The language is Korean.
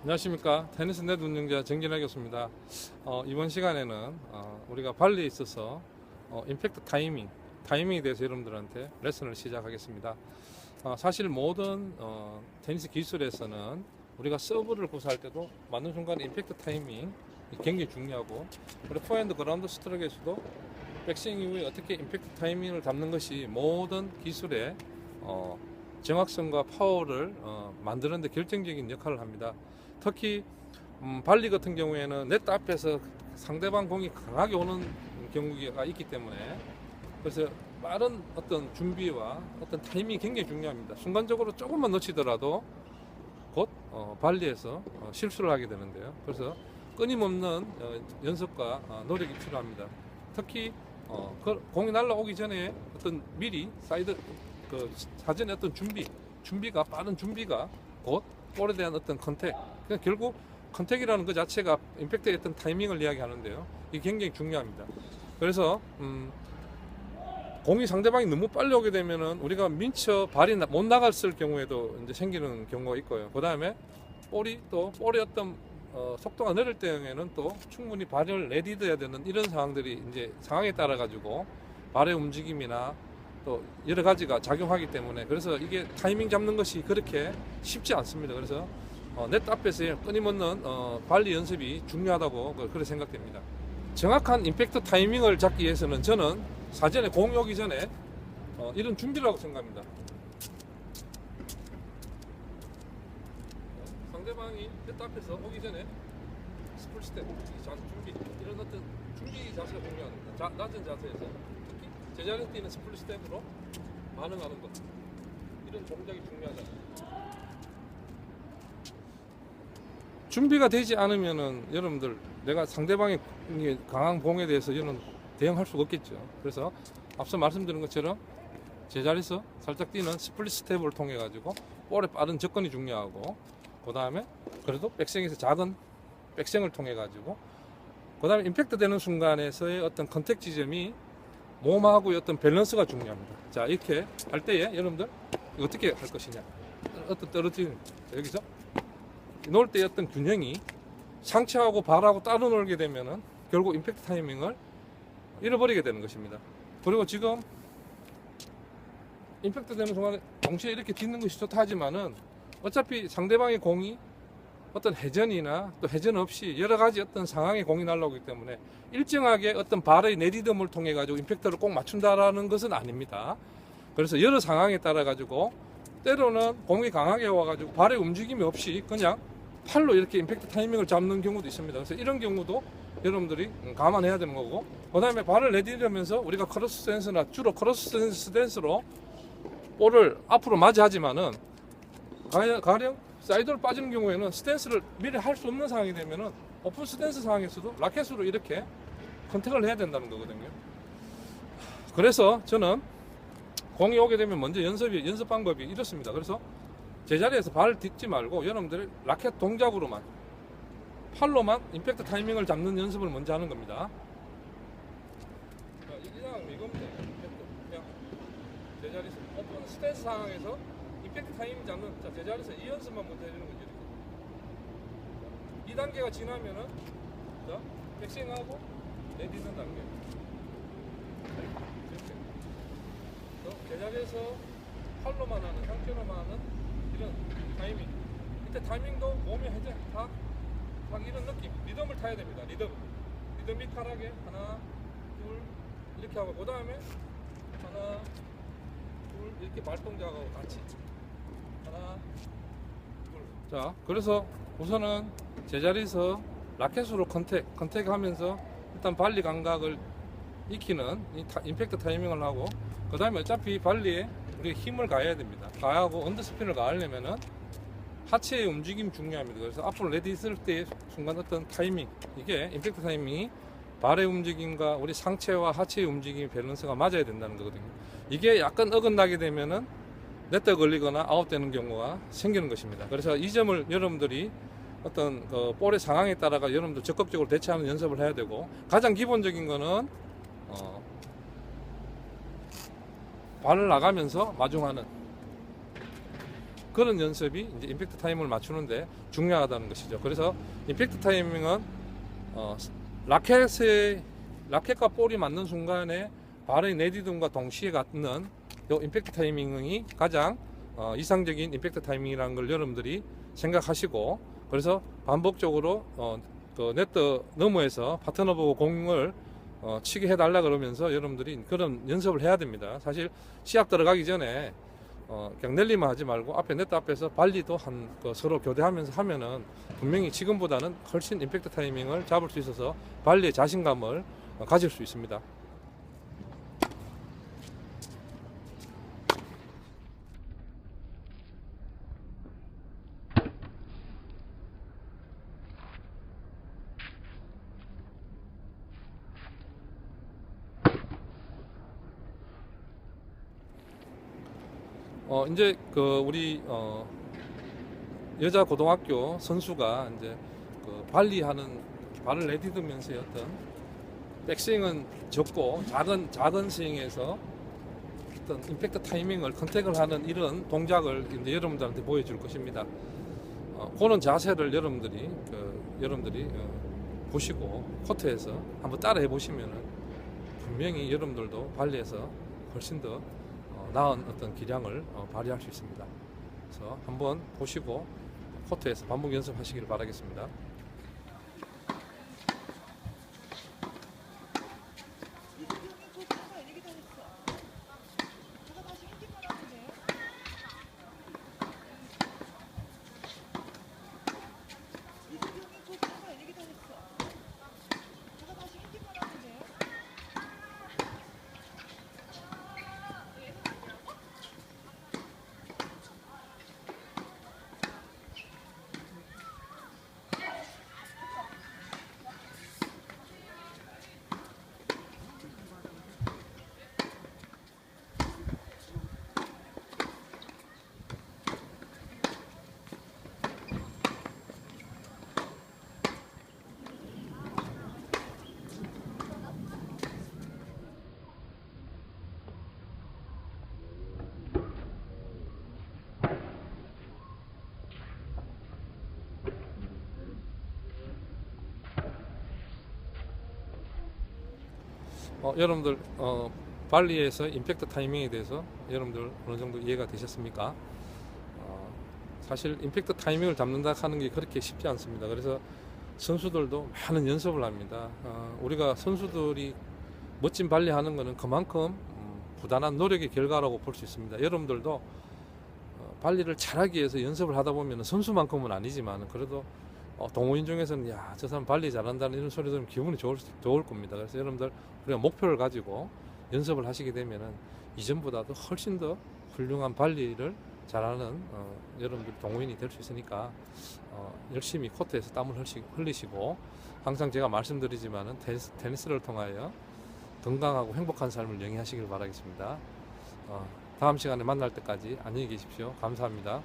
안녕하십니까. 테니스 네트 운영자 정진학 교수입니다. 이번 시간에는 우리가 발리에 있어서 임팩트 타이밍에 대해서 여러분들한테 레슨을 시작하겠습니다. 사실 모든 테니스 기술에서는 우리가 서브를 구사할 때도 맞는 순간 임팩트 타이밍 굉장히 중요하고, 그리고 포핸드 그라운드 스트로크에서도 백스윙 이후에 어떻게 임팩트 타이밍을 잡는 것이 모든 기술의 정확성과 파워를 만드는 데 결정적인 역할을 합니다. 특히 발리 같은 경우에는 네트 앞에서 상대방 공이 강하게 오는 경우가 있기 때문에, 그래서 빠른 어떤 준비와 어떤 타이밍이 굉장히 중요합니다. 순간적으로 조금만 놓치더라도 곧 발리에서 실수를 하게 되는데요. 그래서 끊임없는 연습과 노력이 필요합니다. 특히 공이 날아오기 전에 어떤 미리 사이드 사전에 어떤 준비가 빠른 준비가 곧 볼에 대한 어떤 컨택, 그러니까 결국 컨택이라는 것 자체가 임팩트의 어떤 타이밍을 이야기하는데요. 이게 굉장히 중요합니다. 그래서 공이 상대방이 너무 빨리 오게 되면은 우리가 민처 발이 못 나갔을 경우에도 이제 생기는 경우가 있고요. 그 다음에 볼의 어떤 속도가 느릴 때에는 또 충분히 발을 내딛어야 되는 이런 상황들이 이제 상황에 따라 가지고 발의 움직임이나 또 여러 가지가 작용하기 때문에, 그래서 이게 타이밍 잡는 것이 그렇게 쉽지 않습니다. 그래서 네트 앞에서의 끊임없는 발리 연습이 중요하다고 그렇게 생각됩니다. 정확한 임팩트 타이밍을 잡기 위해서는 저는 사전에 공이 오기 전에 이런 준비라고 생각합니다. 상대방이 네트 앞에서 오기 전에 스풀 스텝, 준비, 이런 어떤 준비 자세가 중요합니다. 낮은 자세에서 특히 제자리에서 뛰는 스플릿 스텝으로 반응하는 것, 이런 동작이 중요하잖아요. 준비가 되지 않으면은 여러분들, 내가 상대방의 강한 공에 대해서 저는 대응할 수가 없겠죠. 그래서 앞서 말씀드린 것처럼 제자리에서 살짝 뛰는 스플릿 스텝을 통해 가지고 볼의 빠른 접근이 중요하고, 그 다음에 그래도 백스윙에서 작은 백스윙을 통해 가지고, 그 다음에 임팩트 되는 순간에서의 어떤 컨택 지점이 몸하고의 어떤 밸런스가 중요합니다. 자, 이렇게 할 때에 여러분들 어떻게 할 것이냐, 어떤 떨어지는 여기서 놓을 때의 어떤 균형이 상체하고 발하고 따로 놀게 되면은 결국 임팩트 타이밍을 잃어버리게 되는 것입니다. 그리고 지금 임팩트 되는 순간에 동시에 이렇게 딛는 것이 좋다 하지만은 어차피 상대방의 공이 어떤 회전이나 또 회전 없이 여러 가지 어떤 상황의 공이 날라오기 때문에 일정하게 어떤 발의 내디듬을 통해 가지고 임팩트를 꼭 맞춘다라는 것은 아닙니다. 그래서 여러 상황에 따라 가지고 때로는 공이 강하게 와가지고 발의 움직임이 없이 그냥 팔로 이렇게 임팩트 타이밍을 잡는 경우도 있습니다. 그래서 이런 경우도 여러분들이 감안해야 되는 거고, 그 다음에 발을 내디디면서 우리가 크로스 스탠스나 주로 크로스 스탠스로 볼을 앞으로 맞이하지만은 가령 사이드로 빠지는 경우에는 스탠스를 미리 할 수 없는 상황이 되면은 오픈 스탠스 상황에서도 라켓으로 이렇게 컨택을 해야 된다는 거거든요. 그래서 저는 공이 오게 되면 먼저 연습 방법이 이렇습니다. 그래서 제자리에서 발을 딛지 말고 여러분들이 라켓 동작으로만, 팔로만 임팩트 타이밍을 잡는 연습을 먼저 하는 겁니다. 이겁니다. 그냥 제자리에서 오픈 스탠스 상황에서 임팩트 타이밍 잡는, 자, 제자리에서 이 연습만 먼저 해주는 거죠. 이 단계가 지나면은 자, 백스윙하고 내딛는 단계. 이렇게 제자리에서 팔로만 하는, 상체로만 하는 이런 타이밍. 이때 타이밍도 몸의 회전, 탁 이런 느낌, 리듬을 타야 됩니다. 리듬이컬하게 하나, 둘 이렇게 하고, 그 다음에 하나, 둘 이렇게 발동작하고 같이 하나, 둘. 자, 그래서 우선은 제자리에서 라켓으로 컨택하면서 일단 발리 감각을 익히는 임팩트 타이밍을 하고, 그 다음에 어차피 발리에 우리가 힘을 가해야 됩니다. 가하고 언더스핀을 가하려면은 하체의 움직임이 중요합니다. 그래서 앞으로 레디 있을 때 순간 어떤 타이밍, 이게 임팩트 타이밍이 발의 움직임과 우리 상체와 하체의 움직임이 밸런스가 맞아야 된다는 거거든요. 이게 약간 어긋나게 되면은 네트에 걸리거나 아웃되는 경우가 생기는 것입니다. 그래서 이 점을 여러분들이 어떤 볼의 상황에 따라가 여러분들 적극적으로 대처하는 연습을 해야 되고, 가장 기본적인 거는 발을 나가면서 마중하는, 그런 연습이 이제 임팩트 타이밍을 맞추는데 중요하다는 것이죠. 그래서 임팩트 타이밍은 라켓과 볼이 맞는 순간에 발의 내디딤과 동시에 갖는 이 임팩트 타이밍이 가장 이상적인 임팩트 타이밍이라는 걸 여러분들이 생각하시고, 그래서 반복적으로 그 네트 너머에서 파트너 보고 공을 치게 해달라 그러면서 여러분들이 그런 연습을 해야 됩니다. 사실 시합 들어가기 전에 그냥 낼리만 하지 말고 앞에 네트 앞에서 발리도 서로 교대하면서 하면은 분명히 지금보다는 훨씬 임팩트 타이밍을 잡을 수 있어서 발리의 자신감을 가질 수 있습니다. 이제 우리 여자 고등학교 선수가 이제 발리하는 발을 내디디면서의 어떤 백스윙은 적고 작은 스윙에서 어떤 임팩트 타이밍을 컨택을 하는 이런 동작을 이제 여러분들한테 보여줄 것입니다. 그런 자세를 여러분들이 보시고 코트에서 한번 따라해 보시면은 분명히 여러분들도 발리에서 훨씬 더 나은 어떤 기량을 발휘할 수 있습니다. 그래서 한번 보시고 코트에서 반복 연습하시길 바라겠습니다. 여러분들 발리에서 임팩트 타이밍에 대해서 여러분들 어느 정도 이해가 되셨습니까? 사실 임팩트 타이밍을 잡는다 하는 게 그렇게 쉽지 않습니다. 그래서 선수들도 많은 연습을 합니다. 우리가 선수들이 멋진 발리 하는 것은 그만큼 부단한 노력의 결과라고 볼 수 있습니다. 여러분들도 발리를 잘하기 위해서 연습을 하다 보면 선수만큼은 아니지만 그래도 동호인 중에서는 야, 저 사람 발리 잘한다는 이런 소리 들으면 기분이 좋을 겁니다. 그래서 여러분들 우리가 목표를 가지고 연습을 하시게 되면은 이전보다도 훨씬 더 훌륭한 발리를 잘하는 여러분들 동호인이 될 수 있으니까 열심히 코트에서 땀을 흘리시고 항상 제가 말씀드리지만은 테니스를 통하여 건강하고 행복한 삶을 영위하시길 바라겠습니다. 다음 시간에 만날 때까지 안녕히 계십시오. 감사합니다.